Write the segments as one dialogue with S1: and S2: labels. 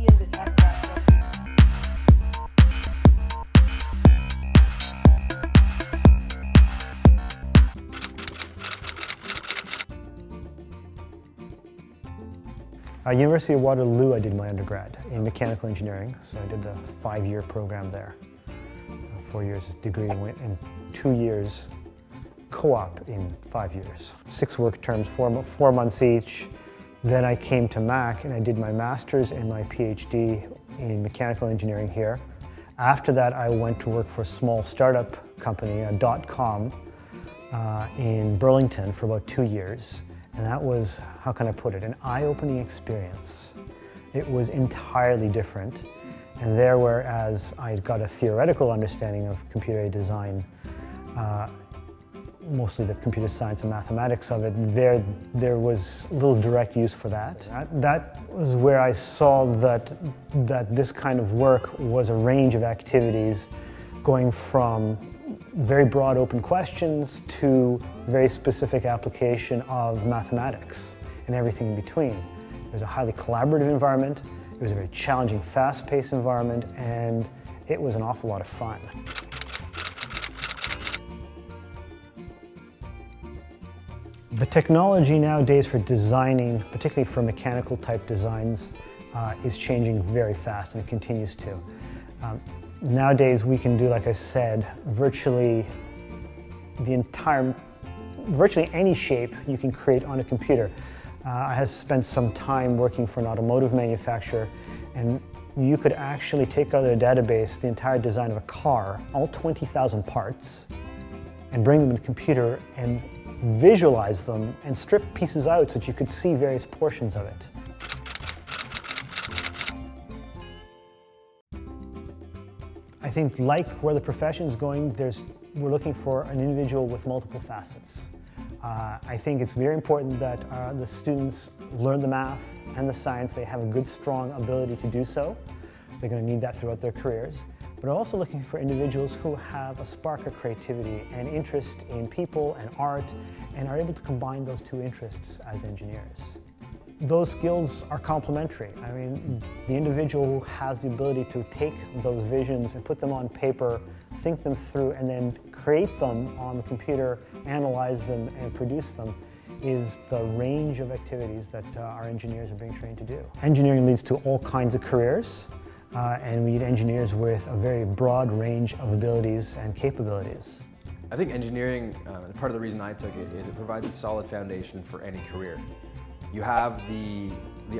S1: in the test lab.
S2: University of Waterloo, I did my undergrad in mechanical engineering, so I did the 5-year program there. 4 years degree and 2 years co-op in 5 years. 6 work terms, 4 months each. Then I came to Mac and I did my master's and my PhD in mechanical engineering here. After that, I went to work for a small startup company, a .com, in Burlington for about 2 years. And that was, how can I put it, an eye-opening experience. It was entirely different. And there, whereas I got a theoretical understanding of computer-aided design, mostly the computer science and mathematics of it, there was little direct use for that. That was where I saw that this kind of work was a range of activities going from very broad open questions to very specific application of mathematics and everything in between. It was a highly collaborative environment, it was a very challenging, fast-paced environment, and it was an awful lot of fun. The technology nowadays for designing, particularly for mechanical type designs, is changing very fast, and it continues to. Nowadays we can do, like I said, virtually any shape you can create on a computer. I have spent some time working for an automotive manufacturer, and you could actually take out of their database the entire design of a car, all 20,000 parts, and bring them to the computer and visualize them and strip pieces out so that you could see various portions of it. I think, like where the profession is going, we're looking for an individual with multiple facets. I think it's very important that the students learn the math and the science. They have a good, strong ability to do so. They're going to need that throughout their careers. But I'm also looking for individuals who have a spark of creativity and interest in people and art, and are able to combine those two interests as engineers. Those skills are complementary. I mean, the individual who has the ability to take those visions and put them on paper, think them through, and then create them on the computer, analyze them, and produce them is the range of activities that our engineers are being trained to do. Engineering leads to all kinds of careers, and we need engineers with a very broad range of abilities and capabilities.
S3: I think engineering, part of the reason I took it is it provides a solid foundation for any career. You have the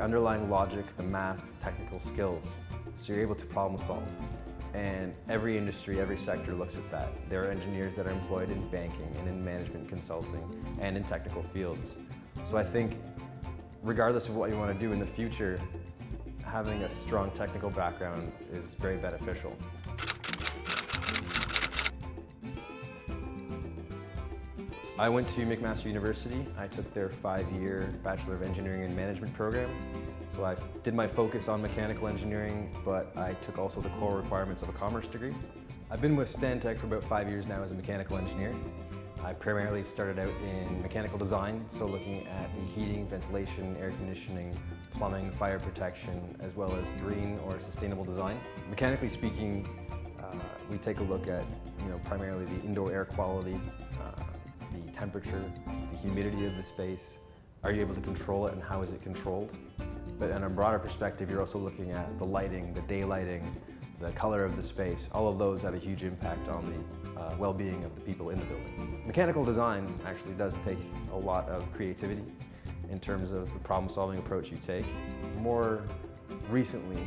S3: underlying logic, the math, the technical skills, so you're able to problem solve. And every industry, every sector looks at that. There are engineers that are employed in banking and in management consulting and in technical fields. So I think regardless of what you want to do in the future, having a strong technical background is very beneficial. I went to McMaster University. I took their 5-year Bachelor of Engineering and Management program. So I did my focus on mechanical engineering, but I took also the core requirements of a commerce degree. I've been with Stantec for about 5 years now as a mechanical engineer. I primarily started out in mechanical design, so looking at the heating, ventilation, air conditioning, plumbing, fire protection, as well as green or sustainable design. Mechanically speaking, we take a look at primarily the indoor air quality, the temperature, the humidity of the space. Are you able to control it, and how is it controlled? But in a broader perspective, you're also looking at the lighting, the daylighting, the color of the space. All of those have a huge impact on the well-being of the people in the building. Mechanical design actually does take a lot of creativity in terms of the problem-solving approach you take. More recently,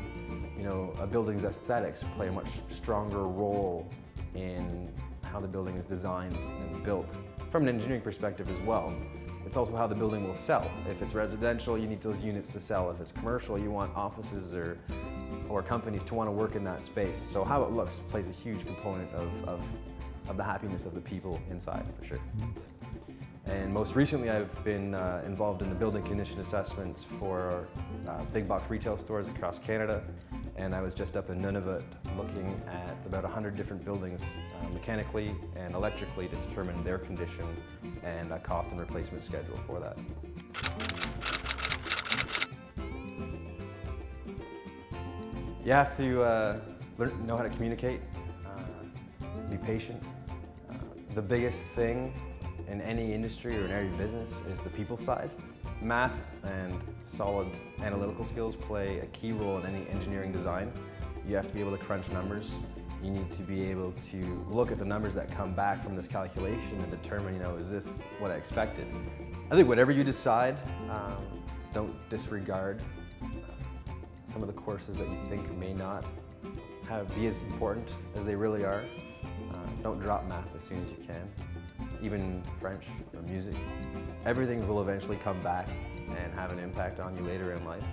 S3: a building's aesthetics play a much stronger role in how the building is designed and built. From an engineering perspective as well, it's also how the building will sell. If it's residential, you need those units to sell. If it's commercial, you want offices or companies to want to work in that space. So how it looks plays a huge component of the happiness of the people inside, for sure. And most recently, I've been involved in the building condition assessments for big box retail stores across Canada. And I was just up in Nunavut looking at about 100 different buildings mechanically and electrically to determine their condition and a cost and replacement schedule for that. You have to know how to communicate, be patient. The biggest thing in any industry or in every business is the people side. Math and solid analytical skills play a key role in any engineering design. You have to be able to crunch numbers. You need to be able to look at the numbers that come back from this calculation and determine, is this what I expected? I think whatever you decide, don't disregard some of the courses that you think may not be as important as they really are. Don't drop math as soon as you can, even French or music. Everything will eventually come back and have an impact on you later in life.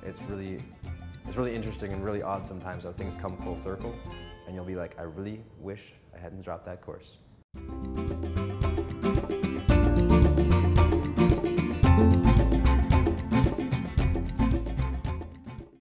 S3: It's really interesting and really odd sometimes how things come full circle, and you'll be like, I really wish I hadn't dropped that course.